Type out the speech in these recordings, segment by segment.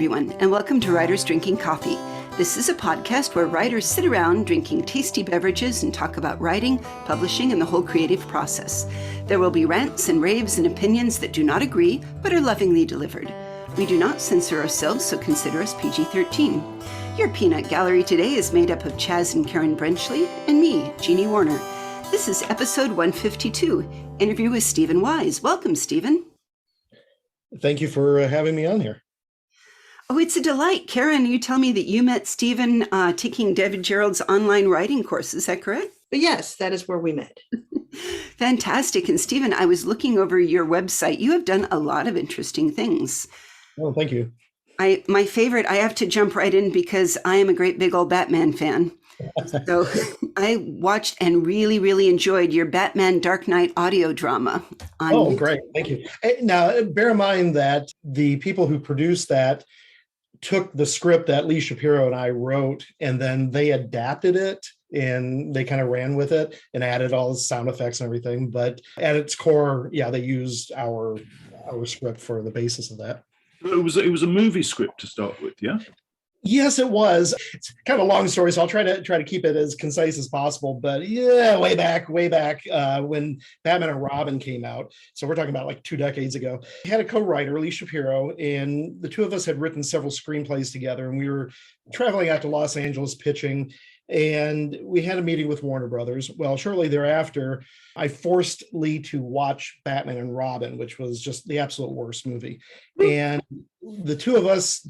everyone, and welcome to Writers Drinking Coffee. This is a podcast where writers sit around drinking tasty beverages and talk about writing, publishing, and the whole creative process. There will be rants and raves and opinions that do not agree, but are lovingly delivered. We do not censor ourselves, so consider us PG-13. Your peanut gallery today is made up of Chaz and Karen Brenchley, and me, Jeannie Warner. This is episode 152, interview with Stephen Wise. Welcome, Stephen. Thank you for having me on here. Oh, it's a delight. Karen, you tell me that you met Stephen taking David Gerald's online writing course. Is that correct? Yes, that is where we met. Fantastic. And Stephen, I was looking over your website. You have done a lot of interesting things. Oh, thank you. My favorite, I have to jump right in because I am a great big old Batman fan. So I watched and really enjoyed your Batman Dark Knight audio drama. Oh, great. Thank you. Now, bear in mind that the people who produced that took the script that Lee Shapiro and I wrote, and then they adapted it and they kind of ran with it and added all the sound effects and everything. But at its core, yeah, they used our script for the basis of that. It was a movie script to start with, yeah? Yes, it was. It's kind of a long story, so I'll try to keep it as concise as possible. But yeah, way back when Batman and Robin came out. So we're talking about like 2 decades ago. I had a co-writer, Lee Shapiro, and the two of us had written several screenplays together, and we were traveling out to Los Angeles pitching. And we had a meeting with Warner Brothers. Well, shortly thereafter, I forced Lee to watch Batman and Robin, which was just the absolute worst movie. And the two of us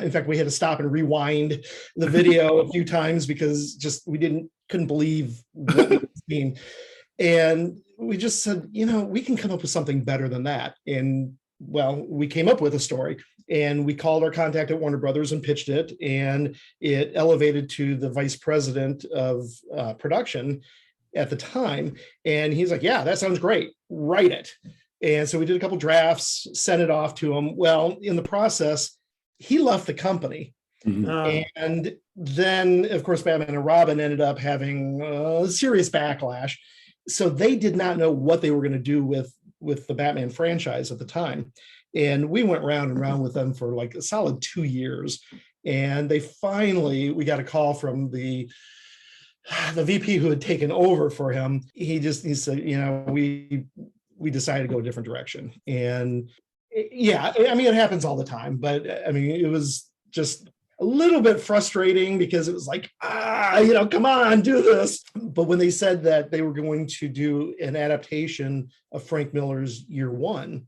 in fact, we had to stop and rewind the video a few times because we couldn't believe what we were seeing. And we just said, we can come up with something better than that. And well, we came up with a story, and we called our contact at Warner Brothers and pitched it, and it elevated to the vice president of production at the time. And he's like, yeah, that sounds great. Write it. And so we did a couple drafts, sent it off to him. Well, in the process, he left the company. Mm-hmm. And then, of course, Batman and Robin ended up having a serious backlash. So they did not know what they were going to do with the Batman franchise at the time. And we went round and round with them for like a solid 2 years. And we got a call from the VP who had taken over for him. He said, we decided to go a different direction. And yeah, I mean, it happens all the time, but I mean, it was just a little bit frustrating because it was like, come on, do this. But when they said that they were going to do an adaptation of Frank Miller's Year One,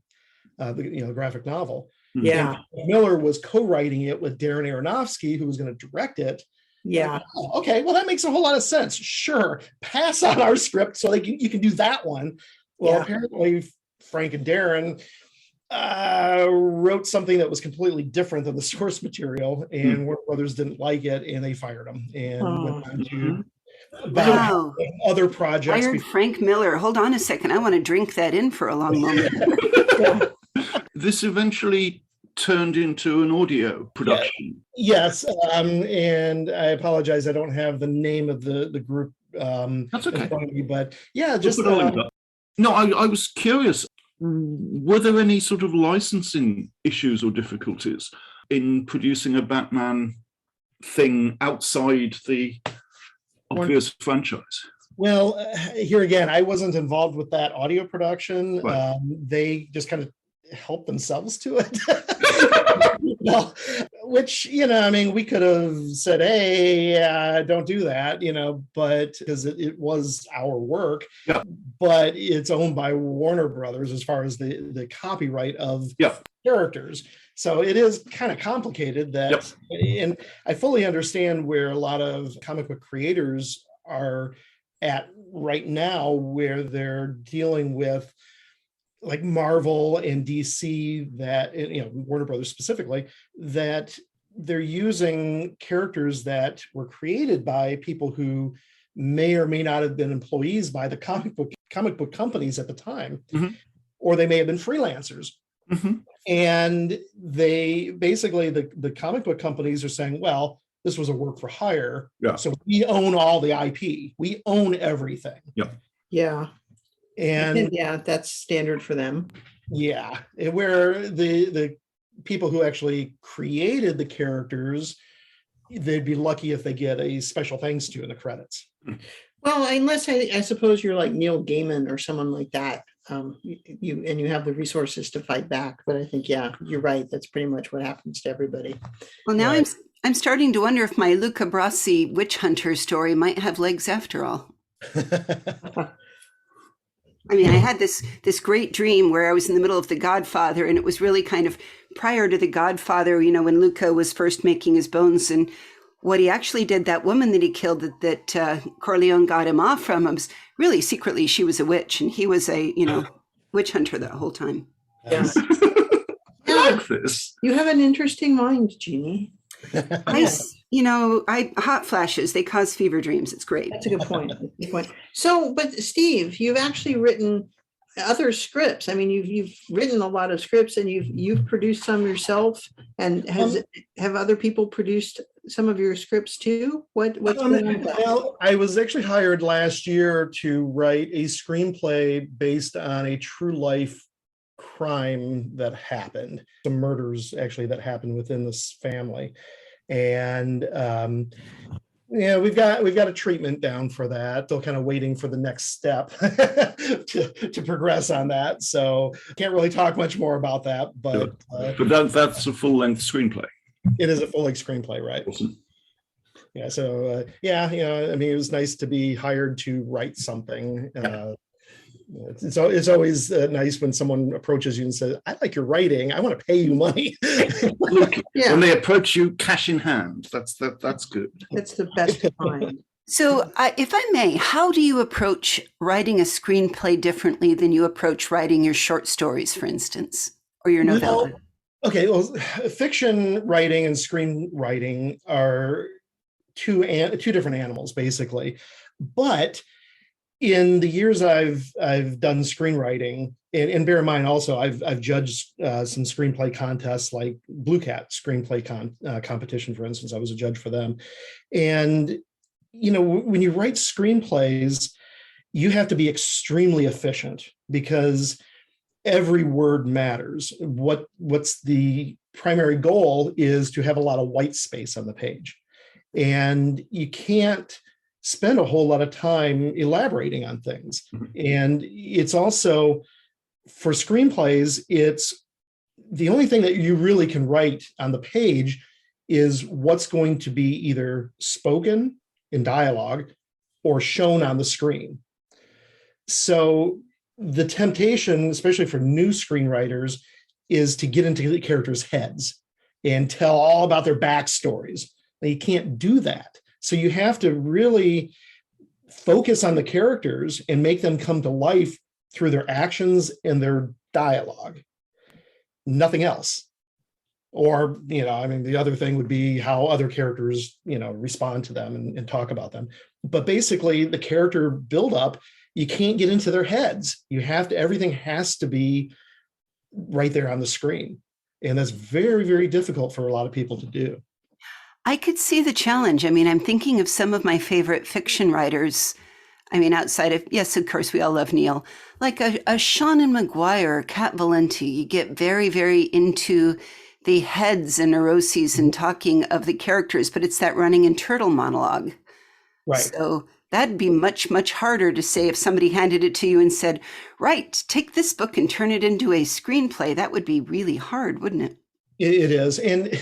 the graphic novel, yeah, Miller was co-writing it with Darren Aronofsky, who was going to direct it. Yeah. Like, okay, well, that makes a whole lot of sense. Sure, pass on our script so you can do that one. Well, apparently Frank and Darren wrote something that was completely different than the source material, and Warner Brothers didn't like it, and they fired him and went on to other projects. Fired Frank Miller. Hold on a second. I want to drink that in for a long moment. This eventually turned into an audio production. Yes, and I apologize, I don't have the name of the group. That's okay. In front of me, but yeah, no, I was curious. Were there any sort of licensing issues or difficulties in producing a Batman thing outside the obvious franchise? Well, here again, I wasn't involved with that audio production. Right. They just kind of helped themselves to it. Well, which, we could have said, hey, don't do that, but because it was our work, but it's owned by Warner Brothers as far as the copyright of characters. So it is kind of complicated and I fully understand where a lot of comic book creators are at right now, where they're dealing with like Marvel and DC, that, Warner Brothers specifically, that they're using characters that were created by people who may or may not have been employees by the comic book companies at the time, or they may have been freelancers. And they basically, the comic book companies are saying, well, this was a work for hire. So we own all the IP. We own everything. Yeah. And yeah, that's standard for them. Yeah, where the people who actually created the characters, they'd be lucky if they get a special thanks to in the credits. Well, unless I suppose you're like Neil Gaiman or someone like that, you have the resources to fight back. But I think, yeah, you're right. That's pretty much what happens to everybody. Well, now Right. I'm starting to wonder if my Luca Brasi witch hunter story might have legs after all. I mean, I had this great dream where I was in the middle of The Godfather, and it was really kind of prior to The Godfather, you know, when Luca was first making his bones, and what he actually did, that woman that he killed, that Corleone got him off from, was really secretly she was a witch, and he was a, you know, witch hunter that whole time. Yeah. I like this. You have an interesting mind, Jeannie. Hot flashes, they cause fever dreams. It's great. That's a good point. That's a good point. So, but Steve, you've actually written other scripts. I mean, you've written a lot of scripts, and you've produced some yourself. And have other people produced some of your scripts too? What's going on with that? Well, I was actually hired last year to write a screenplay based on a true life crime that happened, some murders actually that happened within this family. And we've got a treatment down for that. Still kind of waiting for the next step to progress on that. So can't really talk much more about that, but that's a full-length screenplay. It is a full-length screenplay, right? Awesome. Yeah. So I mean, it was nice to be hired to write something. It's always nice when someone approaches you and says, "I like your writing. I want to pay you money." Look, when they approach you, cash in hand. That's good. That's the best kind. So, if I may, how do you approach writing a screenplay differently than you approach writing your short stories, for instance, or your novella? Well, fiction writing and screenwriting are two different animals, basically. But in the years I've done screenwriting, and bear in mind also I've judged some screenplay contests like Blue Cat screenplay competition, for instance. I was a judge for them. And when you write screenplays, you have to be extremely efficient because every word matters. What's the primary goal is to have a lot of white space on the page, and you can't spend a whole lot of time elaborating on things. And it's also, for screenplays, it's the only thing that you really can write on the page is what's going to be either spoken in dialogue or shown on the screen. So the temptation, especially for new screenwriters, is to get into the characters' heads and tell all about their backstories. Now, you can't do that. So you have to really focus on the characters and make them come to life through their actions and their dialogue, nothing else. Or, the other thing would be how other characters, respond to them and talk about them. But basically the character buildup, you can't get into their heads. Everything has to be right there on the screen. And that's very, very difficult for a lot of people to do. I could see the challenge. I mean, I'm thinking of some of my favorite fiction writers. I mean, outside of, yes, of course, we all love Neil. Like a Seanan McGuire, Cat Valenti, you get very, very into the heads and neuroses and talking of the characters, but it's that running and turtle monologue. Right. So that'd be much, much harder to say if somebody handed it to you and said, right, take this book and turn it into a screenplay. That would be really hard, wouldn't it? It is. And,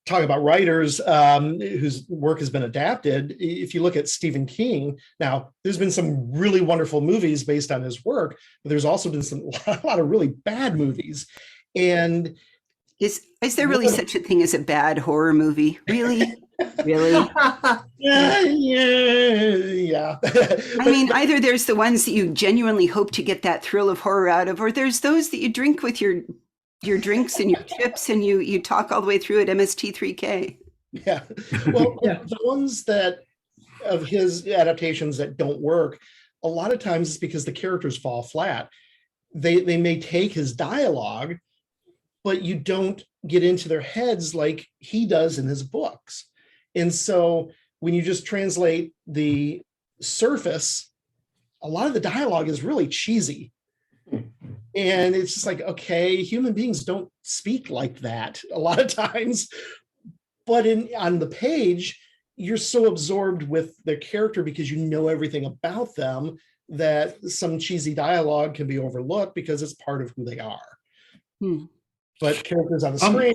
talk about writers whose work has been adapted. If you look at Stephen King, now there's been some really wonderful movies based on his work, but there's also been a lot of really bad movies. And is there really such a thing as a bad horror movie? Really? Really? Yeah. I mean, either there's the ones that you genuinely hope to get that thrill of horror out of, or there's those that you drink with your drinks and your chips and you talk all the way through at MST3K. Yeah. Well, the ones that of his adaptations that don't work, a lot of times it's because the characters fall flat. They may take his dialogue, but you don't get into their heads like he does in his books. And so when you just translate the surface, a lot of the dialogue is really cheesy. And it's just like, okay, human beings don't speak like that a lot of times. But on the page, you're so absorbed with their character because you know everything about them that some cheesy dialogue can be overlooked because it's part of who they are. But characters on the screen.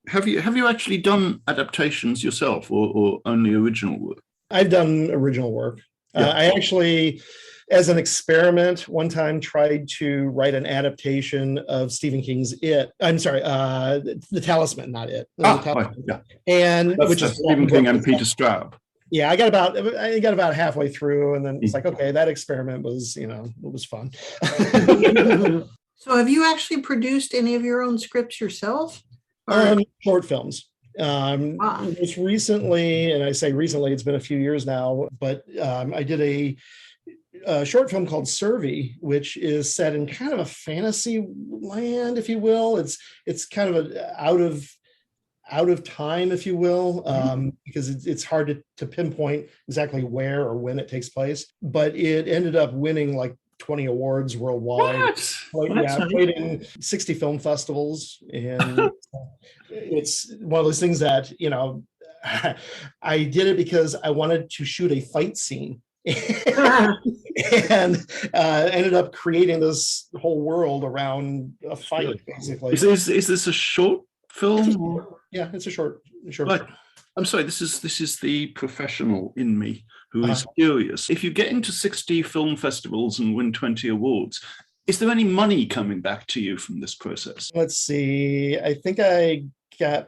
Have you actually done adaptations yourself, or only original work? I've done original work. Yeah. I actually, as an experiment, one time tried to write an adaptation of Stephen King's The Talisman, not It. Yeah. And that's which is Stephen King and Peter Straub. Yeah, I got about halfway through, and then it's like, okay, that experiment was, it was fun. So have you actually produced any of your own scripts yourself? Short films. Most recently, and I say recently, it's been a few years now, but I did a short film called Survey, which is set in kind of a fantasy land, if you will. It's kind of out of time, if you will, because it's hard to pinpoint exactly where or when it takes place. But it ended up winning like 20 awards worldwide. Played in 60 film festivals, and it's one of those things that I did it because I wanted to shoot a fight scene. And ended up creating this whole world around a fight, basically. Is this a short film? Yeah, it's a short. Right. I'm sorry, this is the professional in me who is curious. If you get into 60 film festivals and win 20 awards, is there any money coming back to you from this process? Let's see. I think I got,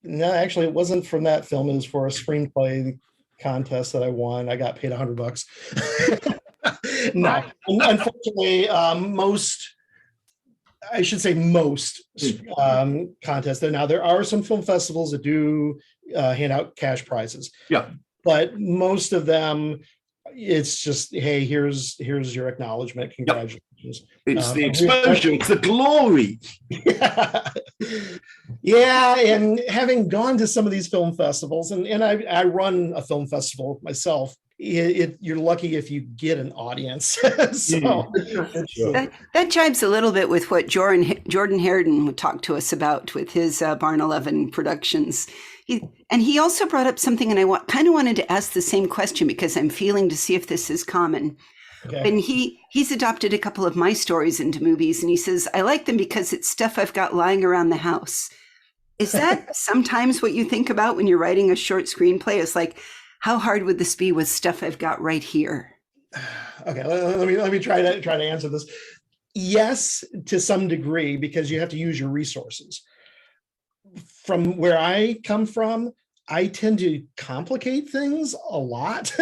no, actually it wasn't from that film. It was for a screenplay contest that I won. I got paid $100. No, unfortunately, most contests. Now there are some film festivals that do hand out cash prizes. Yeah, but most of them, it's just, hey, here's your acknowledgement. Congratulations. Yep. It's the exposure, it's the glory. Yeah, and having gone to some of these film festivals, and I run a film festival myself. You're lucky if you get an audience. That jives a little bit with what Jordan Harridan would talk to us about with his Barn 11 productions. He also brought up something, and I kind of wanted to ask the same question because I'm feeling to see if this is common. Okay. And he's adopted a couple of my stories into movies, and he says, I like them because it's stuff I've got lying around the house. Is that sometimes what you think about when you're writing a short screenplay? It's like, how hard would this be with stuff I've got right here? Okay, let me try to answer this. Yes, to some degree, because you have to use your resources. From where I come from, I tend to complicate things a lot.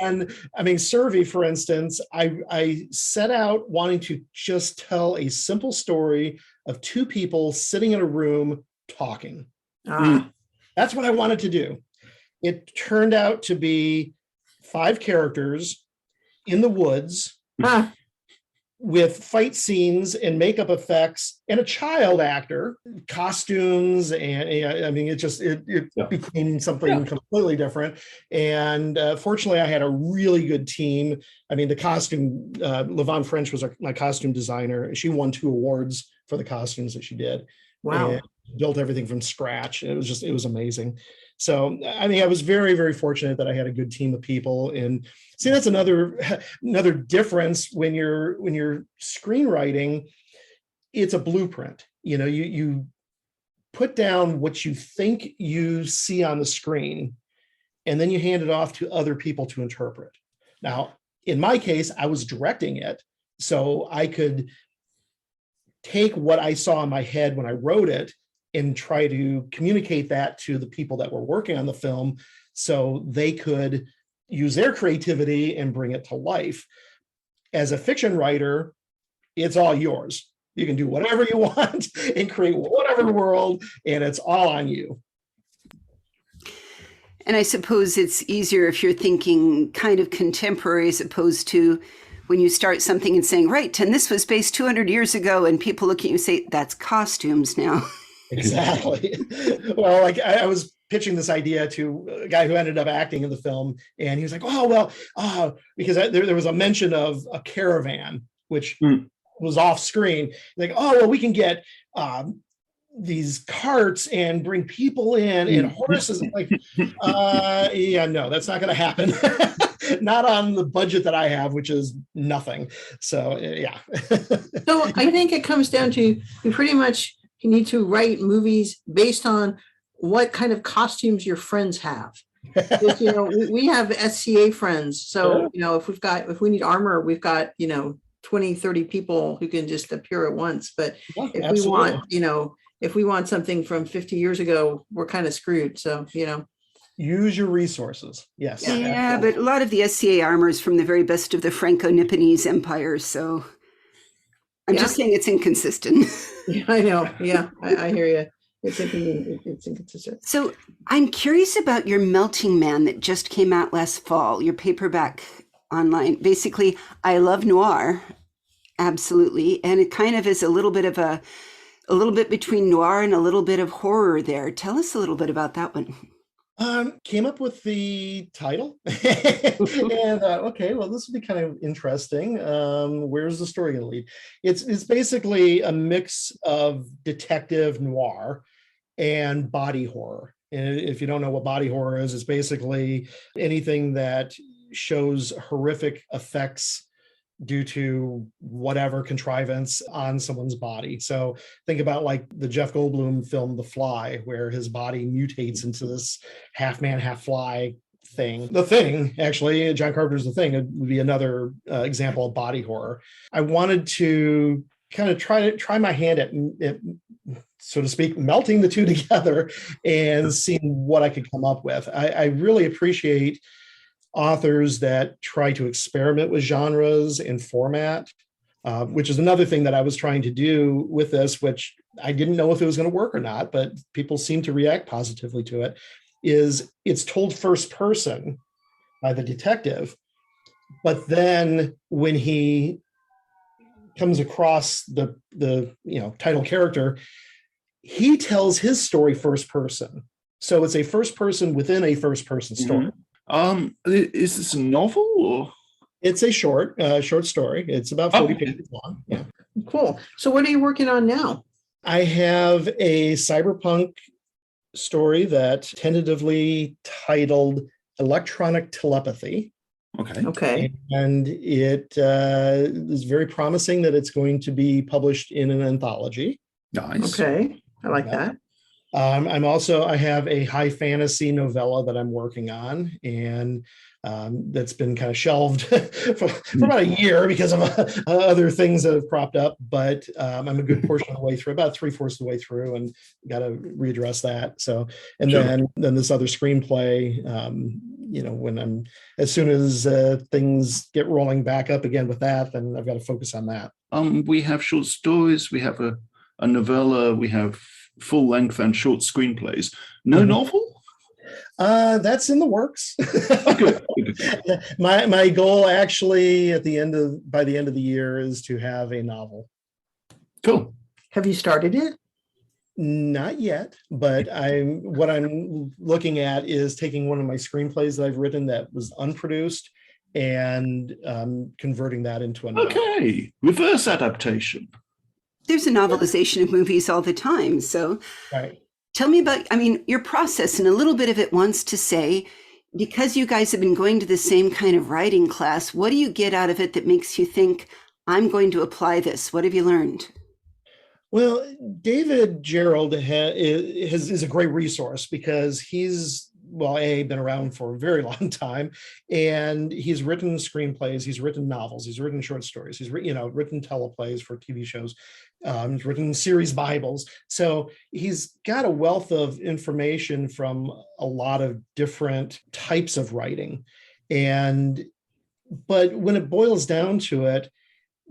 And I mean, Survey, for instance, I set out wanting to just tell a simple story of two people sitting in a room talking. That's what I wanted to do. It turned out to be 5 characters in the woods with fight scenes and makeup effects and a child actor, costumes, and I mean, it became something completely different. And fortunately, I had a really good team. I mean, the costume, LaVon French was my costume designer. She won 2 awards for the costumes that she did. Wow. And built everything from scratch. It was amazing. So, I mean, I was very, very fortunate that I had a good team of people. And see, that's another difference when you're screenwriting. It's a blueprint. You put down what you think you see on the screen, and then you hand it off to other people to interpret. Now, in my case, I was directing it, so I could take what I saw in my head when I wrote it and try to communicate that to the people that were working on the film so they could use their creativity and bring it to life. As a fiction writer, it's all yours. You can do whatever you want and create whatever world, and it's all on you. And I suppose it's easier if you're thinking kind of contemporary as opposed to when you start something and saying, right, and this was based 200 years ago, and people look at you and say, that's costumes now. Exactly. Well, like I was pitching this idea to a guy who ended up acting in the film, and he was like, "Oh well," because there was a mention of a caravan, which was off screen. Like, "Oh well, we can get these carts and bring people in and horses." I'm like, yeah, no, that's not going to happen. Not on the budget that I have, which is nothing. So yeah. So I think it comes down to you pretty much need to write movies based on what kind of costumes your friends have. If, we have SCA friends. So, if we need armor, we've got, 20, 30 people who can just appear at once. But if absolutely. if we want something from 50 years ago, we're kind of screwed. So, use your resources. Yes. Yeah, but a lot of the SCA armor is from the very best of the Franco-Nipponese Empire. So I'm just saying it's inconsistent. Yeah, I know. Yeah, I hear you. It's inconsistent. So I'm curious about your Melting Man that just came out last fall, your paperback online. Basically, I love noir, absolutely. And it kind of is a little bit between noir and a little bit of horror there. Tell us a little bit about that one. Came up with the title and okay, well, this would be kind of interesting. Where's the story going to lead? It's basically a mix of detective noir and body horror. And if you don't know what body horror is, it's basically anything that shows horrific effects due to whatever contrivance on someone's body. So think about like the Jeff Goldblum film, The Fly, where his body mutates into this half man, half fly thing. The Thing, actually, John Carpenter's The Thing, it would be another example of body horror. I wanted to kind of try my hand at, so to speak, melting the two together and seeing what I could come up with. I really appreciate authors that try to experiment with genres and format, which is another thing that I was trying to do with this, which I didn't know if it was going to work or not, but people seem to react positively to it, is it's told first person by the detective, but then when he comes across the title character, he tells his story first person. So it's a first person within a first person story. Is this a novel or? It's a short story. It's about 40 pages long. Yeah. Cool. So what are you working on now? I have a cyberpunk story that tentatively titled Electronic Telepathy. Okay. And it is very promising that it's going to be published in an anthology. Nice. Okay. I like that. I have a high fantasy novella that I'm working on, and that's been kind of shelved for about a year because of other things that have cropped up. But I'm a good portion of the way through, about 3/4 of the way through, and got to readdress that. So, and Sure. then this other screenplay, when as soon as things get rolling back up again with that, then I've got to focus on that. We have short stories, we have a novella, we have full length and short screenplays. No novel? That's in the works. Good. My goal actually by the end of the year is to have a novel. Cool. Have you started it? Not yet, but what I'm looking at is taking one of my screenplays that I've written that was unproduced and converting that into a novel. Okay, reverse adaptation. There's a novelization of movies all the time. So Right. tell me about, your process, and a little bit of it wants to say, because you guys have been going to the same kind of writing class, what do you get out of it that makes you think, I'm going to apply this? What have you learned? Well, David Gerald is a great resource because he's been around for a very long time, and he's written screenplays, he's written novels, he's written short stories, he's written teleplays for TV shows, he's written series Bibles. So he's got a wealth of information from a lot of different types of writing. But when it boils down to it,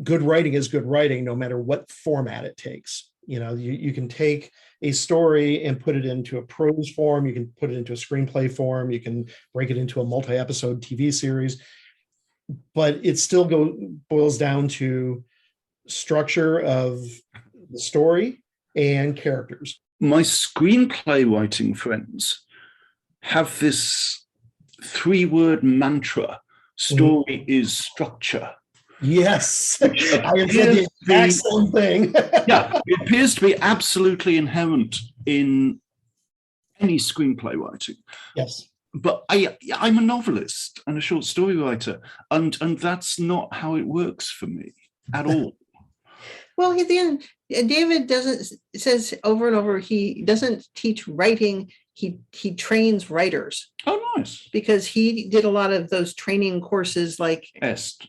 good writing is good writing, no matter what format it takes. You can take a story and put it into a prose form. You can put it into a screenplay form. You can break it into a multi-episode TV series, but it still boils down to structure of the story and characters. My screenplay writing friends have this 3-word mantra: story is structure. Yes, Which I have said the exact same thing. Yeah, it appears to be absolutely inherent in any screenplay writing. Yes. But I'm a novelist and a short story writer, and that's not how it works for me at all. Well, at the end, David says over and over, he doesn't teach writing. He trains writers. Oh, nice. Because he did a lot of those training courses, like Est.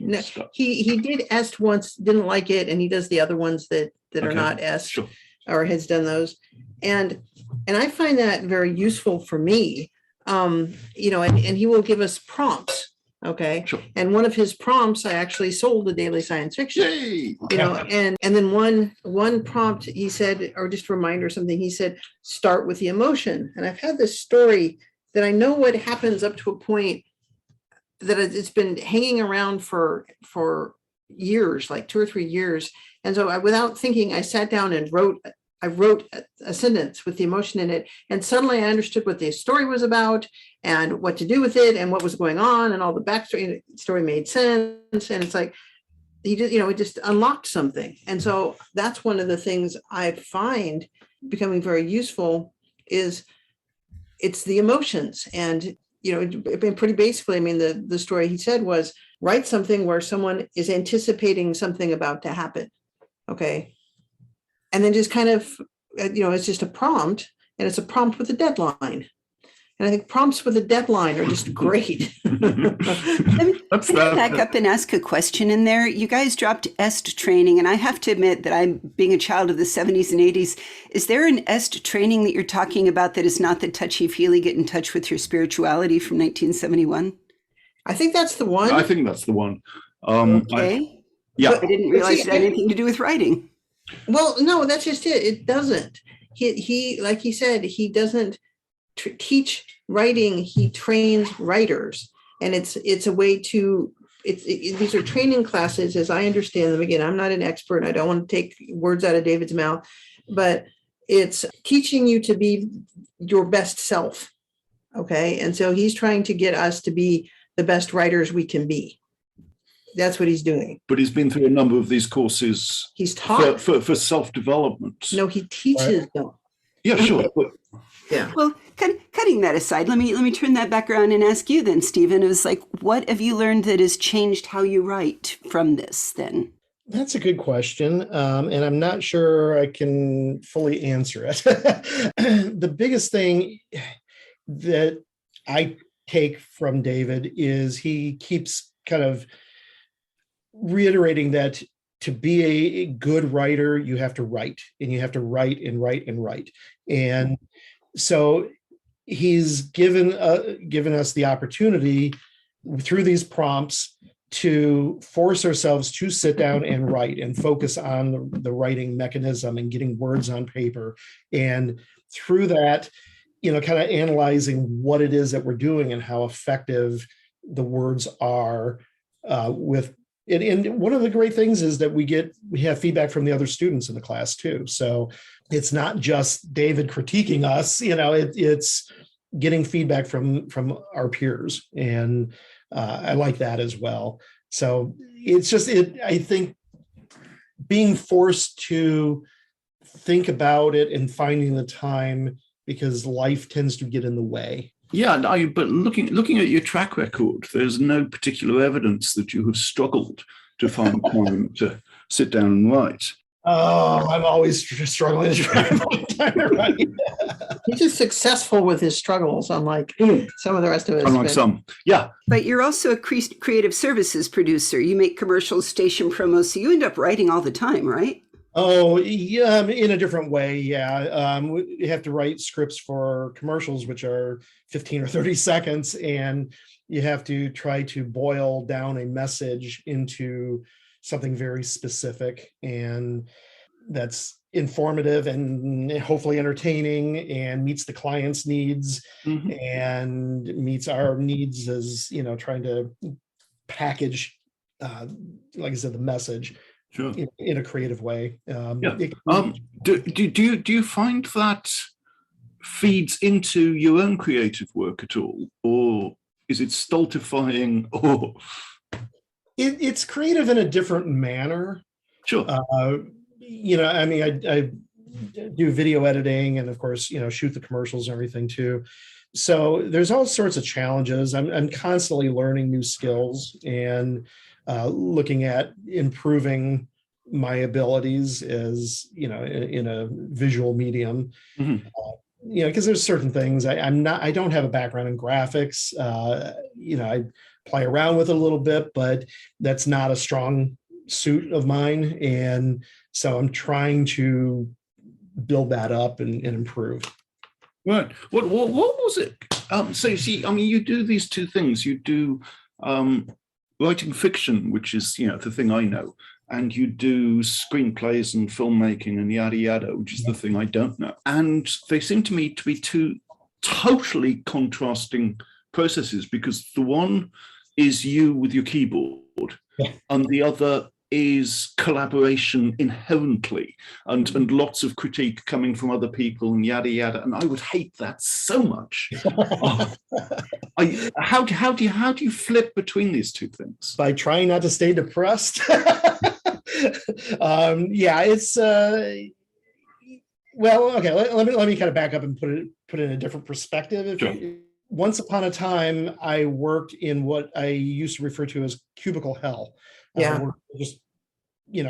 He did Est once, didn't like it, and he does the other ones that are not Est, sure. Or has done those. And I find that very useful for me. And he will give us prompts. Okay. Sure. And one of his prompts, I actually sold the daily science fiction. Yay! And then one prompt he said, or just a reminder or something, he said, start with the emotion. And I've had this story that I know what happens up to a point, that it's been hanging around for years, like 2 or 3 years. And so without thinking, I sat down and wrote a sentence with the emotion in it. And suddenly I understood what the story was about and what to do with it and what was going on, and all the backstory. The story made sense. And it's like, it just unlocked something. And so that's one of the things I find becoming very useful is it's the emotions. And, pretty basically, I mean, the story he said was, write something where someone is anticipating something about to happen. Okay. And then just kind of, it's just a prompt, and it's a prompt with a deadline. And I think prompts with a deadline are just great. Can I back up and ask a question in there? You guys dropped EST training, and I have to admit that I'm being a child of the 70s and 80s. Is there an EST training that you're talking about that is not the touchy-feely get in touch with your spirituality from 1971? I think that's the one. I think that's the one. Okay. I didn't realize it had anything to do with writing. Well, no, that's just it. It doesn't. He like he said, he doesn't teach writing. He trains writers, and it's a way to. These are training classes, as I understand them. Again, I'm not an expert. I don't want to take words out of David's mouth, but it's teaching you to be your best self. Okay, and so he's trying to get us to be the best writers we can be. That's what he's doing. But he's been through a number of these courses. He's taught for self-development. No, he teaches them. Yeah, sure. Yeah. Well, cutting that aside, let me turn that back around and ask you then, Stephen. It was like, what have you learned that has changed how you write from this then? That's a good question. And I'm not sure I can fully answer it. The biggest thing that I take from David is he keeps kind of reiterating that to be a good writer, you have to write, and you have to write and write and write. And so he's given us the opportunity through these prompts to force ourselves to sit down and write and focus on the writing mechanism and getting words on paper. And through that, kind of analyzing what it is that we're doing and how effective the words are with. And one of the great things is that we have feedback from the other students in the class too. So it's not just David critiquing us, it's getting feedback from our peers. And I like that as well. So it's just, I think being forced to think about it and finding the time, because life tends to get in the way. Yeah, but looking at your track record, there's no particular evidence that you have struggled to find time to sit down and write. Oh, I'm always struggling to find time to write. He's just successful with his struggles, unlike some of the rest of us. Unlike some, yeah. But you're also a creative services producer. You make commercials, station promos, so you end up writing all the time, right? Oh, yeah, in a different way, yeah. We have to write scripts for commercials, which are 15 or 30 seconds, and you have to try to boil down a message into something very specific, and that's informative and hopefully entertaining and meets the client's needs and meets our needs as, trying to package, like I said, the message. Sure. In a creative way. Do you find that feeds into your own creative work at all, or is it stultifying? Or it's creative in a different manner. Sure. I mean, I do video editing, and of course, shoot the commercials and everything too. So there's all sorts of challenges. I'm constantly learning new skills and looking at improving my abilities as in a visual medium. Mm-hmm. Because there's certain things I don't have a background in graphics. I play around with it a little bit, but that's not a strong suit of mine, and so I'm trying to build that up and improve. Right. What was it? So you see, I mean, you do these two things. You do writing fiction, which is the thing I know, and you do screenplays and filmmaking and yada yada, which is the thing I don't know. And they seem to me to be two totally contrasting processes, because the one is you with your keyboard, and the other is collaboration inherently, and lots of critique coming from other people and yada yada. And I would hate that so much. How do you flip between these two things? By trying not to stay depressed. It's well, okay. Let me kind of back up and put it in a different perspective. Sure. Once upon a time, I worked in what I used to refer to as cubicle hell. Just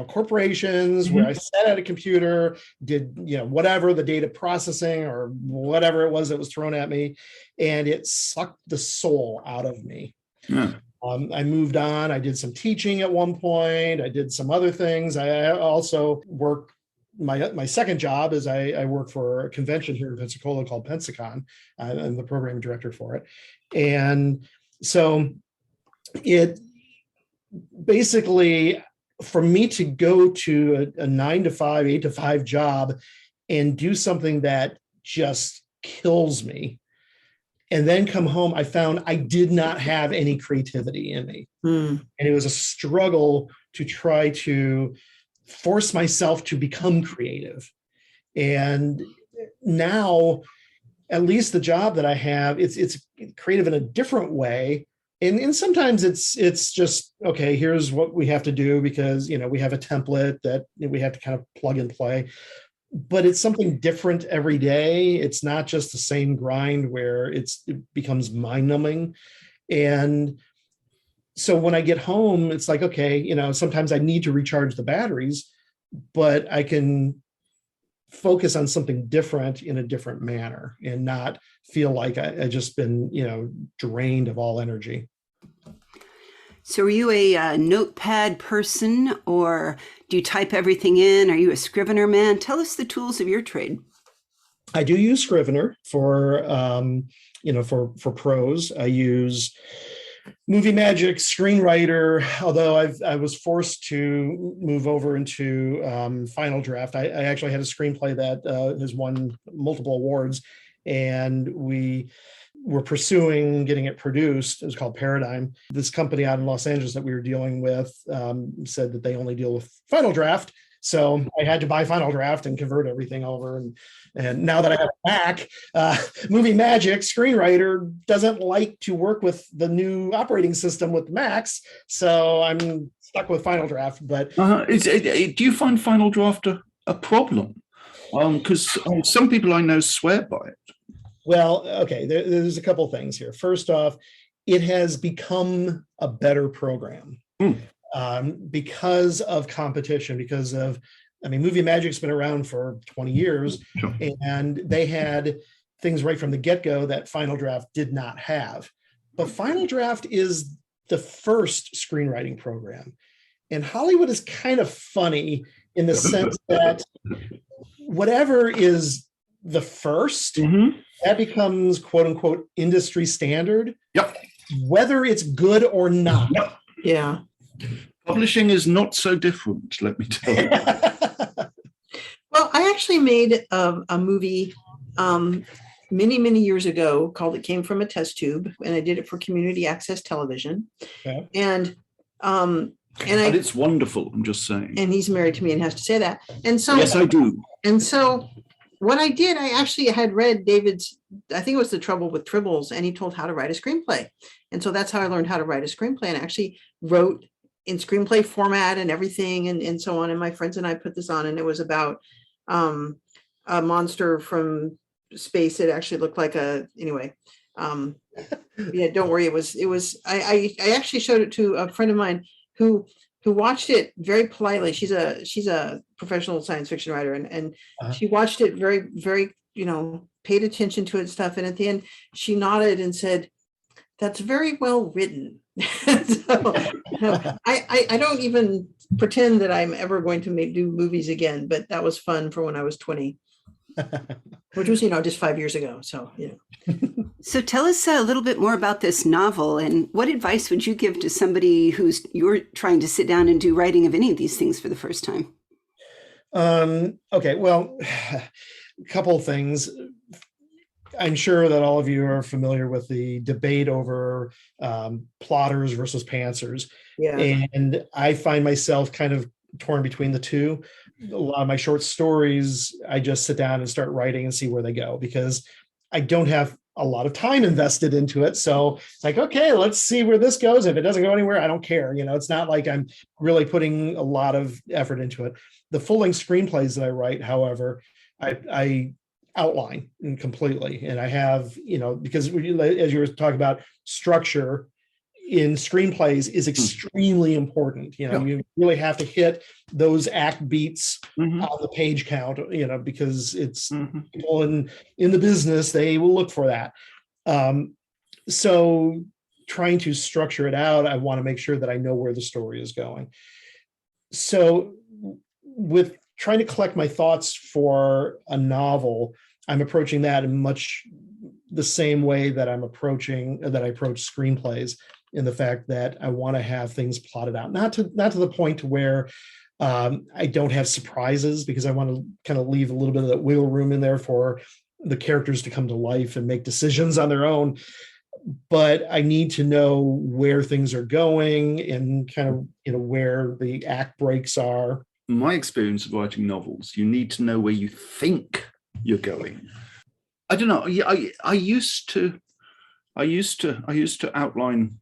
corporations where I sat at a computer, did whatever the data processing or whatever it was that was thrown at me, and it sucked the soul out of me. Yeah. I moved on. I did some teaching at one point. I did some other things. I also work. My second job is I work for a convention here in Pensacola called Pensacon. I'm the program director for it, and so it basically, for me to go to a 9 to 5, 8 to 5 job and do something that just kills me, and then come home, I found I did not have any creativity in me. And it was a struggle to try to force myself to become creative. And now, at least the job that I have, it's creative in a different way. And sometimes it's just, okay, here's what we have to do because, we have a template that we have to kind of plug and play. But it's something different every day. It's not just the same grind where it becomes mind-numbing. And so when I get home, it's like, okay, sometimes I need to recharge the batteries, but I can focus on something different in a different manner and not feel like I just been, drained of all energy. So are you a notepad person, or do you type everything in? Are you a Scrivener man? Tell us the tools of your trade. I do use Scrivener for prose. I use Movie Magic, Screenwriter, although I was forced to move over into Final Draft. I actually had a screenplay that has won multiple awards, and we were pursuing getting it produced. It was called Paradigm. This company out in Los Angeles that we were dealing with said that they only deal with Final Draft. So I had to buy Final Draft and convert everything over. And now that I have a Mac, Movie Magic Screenwriter doesn't like to work with the new operating system with Macs. So I'm stuck with Final Draft. But do you find Final Draft a problem? Because some people I know swear by it. Well, okay, there's a couple things here. First off, it has become a better program. Because of competition, Movie Magic's been around for 20 years, sure. And they had things right from the get-go that Final Draft did not have. But Final Draft is the first screenwriting program. And Hollywood is kind of funny in the sense that whatever is the first, that becomes quote unquote industry standard. Yep. Whether it's good or not. Yep. Yeah. Publishing is not so different, let me tell you. Well, I actually made a movie many, many years ago called It Came from a Test Tube, and I did it for community access television. Okay. And it's wonderful, I'm just saying. And he's married to me and has to say that. And so yes, I do. And so what I did, I actually had read David's, I think it was The Trouble with Tribbles, and he told how to write a screenplay. And so that's how I learned how to write a screenplay, and actually wrote in screenplay format and everything and so on. And my friends and I put this on, and it was about a monster from space. It actually looked like anyway. Yeah, don't worry. It was, I actually showed it to a friend of mine who watched it very politely. She's a professional science fiction writer, and she watched it very, very, paid attention to it and stuff. And at the end, she nodded and said, "That's very well written." So, I don't even pretend that I'm ever going to do movies again, but that was fun for when I was 20, which was, just 5 years ago. So, So tell us a little bit more about this novel, and what advice would you give to somebody you're trying to sit down and do writing of any of these things for the first time? Okay, well, a couple of things. I'm sure that all of you are familiar with the debate over plotters versus pantsers. yeah. And I find myself kind of torn between the two. A lot of my short stories, I just sit down and start writing and see where they go, because I don't have a lot of time invested into it. So it's like, okay, let's see where this goes. If it doesn't go anywhere, I don't care. It's not like I'm really putting a lot of effort into it. The full-length screenplays that I write, however, I outline completely. And I have, because as you were talking about, structure in screenplays is extremely important. You really have to hit those act beats on the page count, because it's people in the business, they will look for that. So trying to structure it out, I want to make sure that I know where the story is going. So with trying to collect my thoughts for a novel, I'm approaching that in much the same way that I approach screenplays, in the fact that I want to have things plotted out, not to the point to where I don't have surprises, because I want to kind of leave a little bit of that wiggle room in there for the characters to come to life and make decisions on their own. But I need to know where things are going and kind of, where the act breaks are. My experience of writing novels, you need to know where you think you're going. I don't know. I used to outline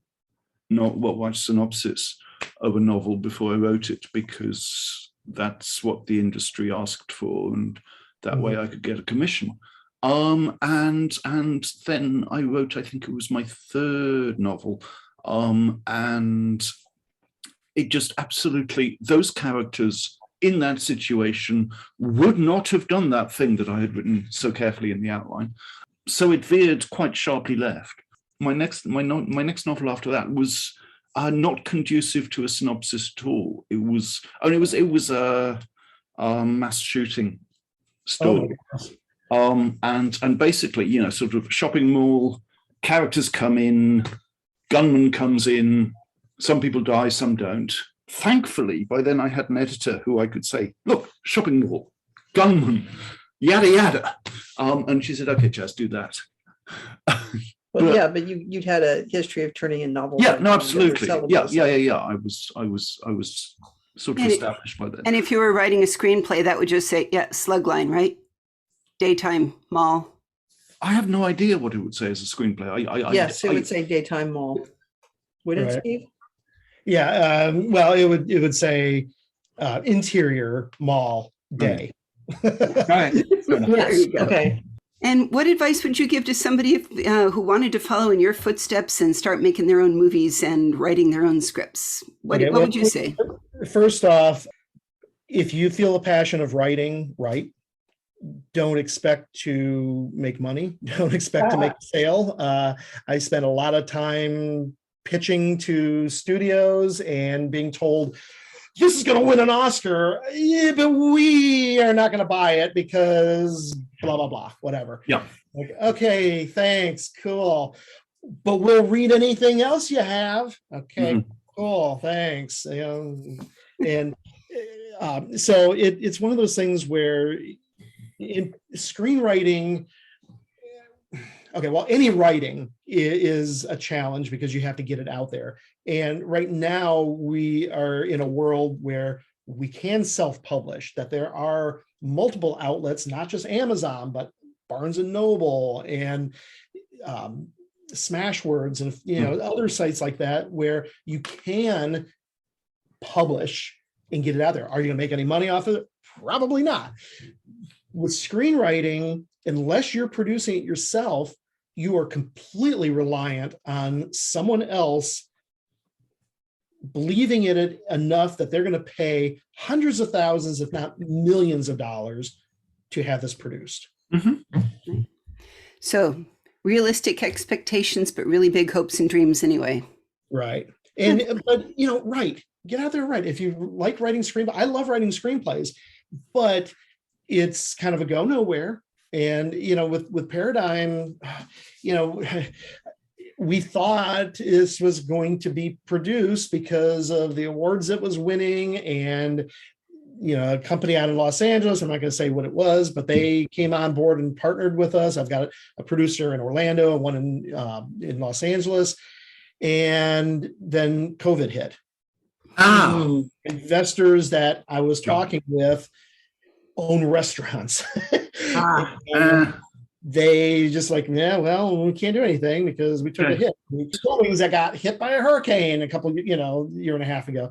what synopsis of a novel before I wrote it, because that's what the industry asked for, and that way I could get a commission. And then I wrote, I think it was my third novel, and it just absolutely, those characters in that situation would not have done that thing that I had written so carefully in the outline. So it veered quite sharply left. My next novel after that was not conducive to a synopsis at all. It was a mass shooting story. And basically, sort of shopping mall, characters come in, gunman comes in, some people die, some don't. Thankfully, by then I had an editor who I could say, look, shopping mall, gunman, yada, yada. And she said, okay, just do that. But you'd had a history of turning in novels. Yeah, no, absolutely. Yeah. I was sort of established by then. And if you were writing a screenplay, that would just say, slugline, right? Daytime mall. I have no idea what it would say as a screenplay. Yes, it would say daytime mall. Would it, Steve? Yeah. Well, it would say interior mall day. Right. Yes. Okay. And what advice would you give to somebody who wanted to follow in your footsteps and start making their own movies and writing their own scripts? What would you say? First off, if you feel a passion of writing, write. Don't expect to make money. Don't expect to make a sale. I spent a lot of time pitching to studios and being told, this is going to win an Oscar. Yeah, but we are not going to buy it because blah, blah, blah, whatever. Yeah. Like, okay, thanks. Cool. But we'll read anything else you have. Okay, cool. Thanks. And so it's one of those things where in screenwriting, okay, well, any writing is a challenge because you have to get it out there. And right now we are in a world where we can self-publish, that there are multiple outlets, not just Amazon, but Barnes and Noble and Smashwords and other sites like that, where you can publish and get it out there. Are you going to make any money off of it? Probably not. With screenwriting, unless you're producing it yourself, you are completely reliant on someone else believing in it enough that they're going to pay hundreds of thousands, if not millions of dollars to have this produced. Mm-hmm. So realistic expectations, but really big hopes and dreams anyway. Right. But right. Get out there, right. If you like writing screenplays, I love writing screenplays, but it's kind of a go nowhere. And, with Paradigm, we thought this was going to be produced because of the awards it was winning, and a company out of Los Angeles, I'm not going to say what it was, but they came on board and partnered with us. I've got a producer in Orlando and one in Los Angeles, and then COVID hit. Investors that I was talking with own restaurants. They just we can't do anything because we took a hit. Buildings that got hit by a hurricane a couple, year and a half ago.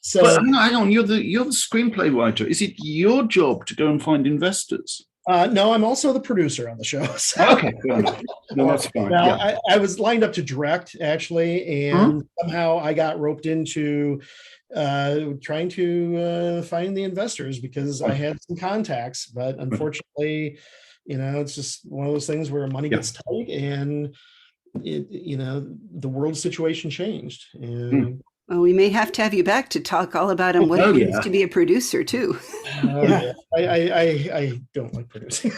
So but hang on, you're the screenplay writer. Is it your job to go and find investors? No, I'm also the producer on the show. So. Okay, no, that's fine. Now, I was lined up to direct, actually, and somehow I got roped into trying to find the investors because I had some contacts, but unfortunately, it's just one of those things where money gets tight, and the world situation changed. And well, we may have to have you back to talk all about what it means to be a producer too. I don't like producing.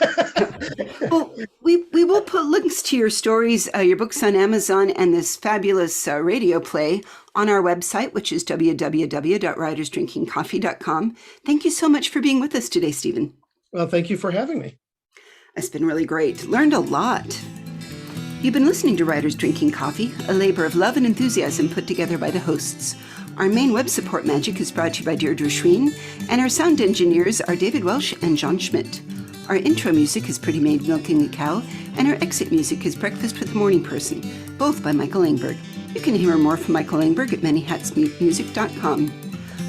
Well, we will put links to your stories, your books on Amazon, and this fabulous radio play on our website, which is www.writersdrinkingcoffee.com. Thank you so much for being with us today, Stephen. Well, thank you for having me. It's been really great. Learned a lot. You've been listening to Writers Drinking Coffee, a labor of love and enthusiasm put together by the hosts. Our main web support magic is brought to you by Deirdre Schween, and our sound engineers are David Welsh and John Schmidt. Our intro music is Pretty Maid Milking the Cow, and our exit music is Breakfast with the Morning Person, both by Michael Langberg. You can hear more from Michael Langberg at manyhatsmusic.com.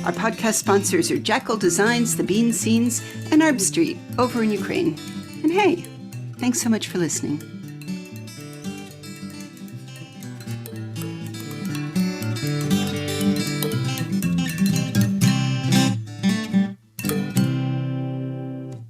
Our podcast sponsors are Jackal Designs, The Bean Scenes, and Arb Street over in Ukraine. And hey, thanks so much for listening.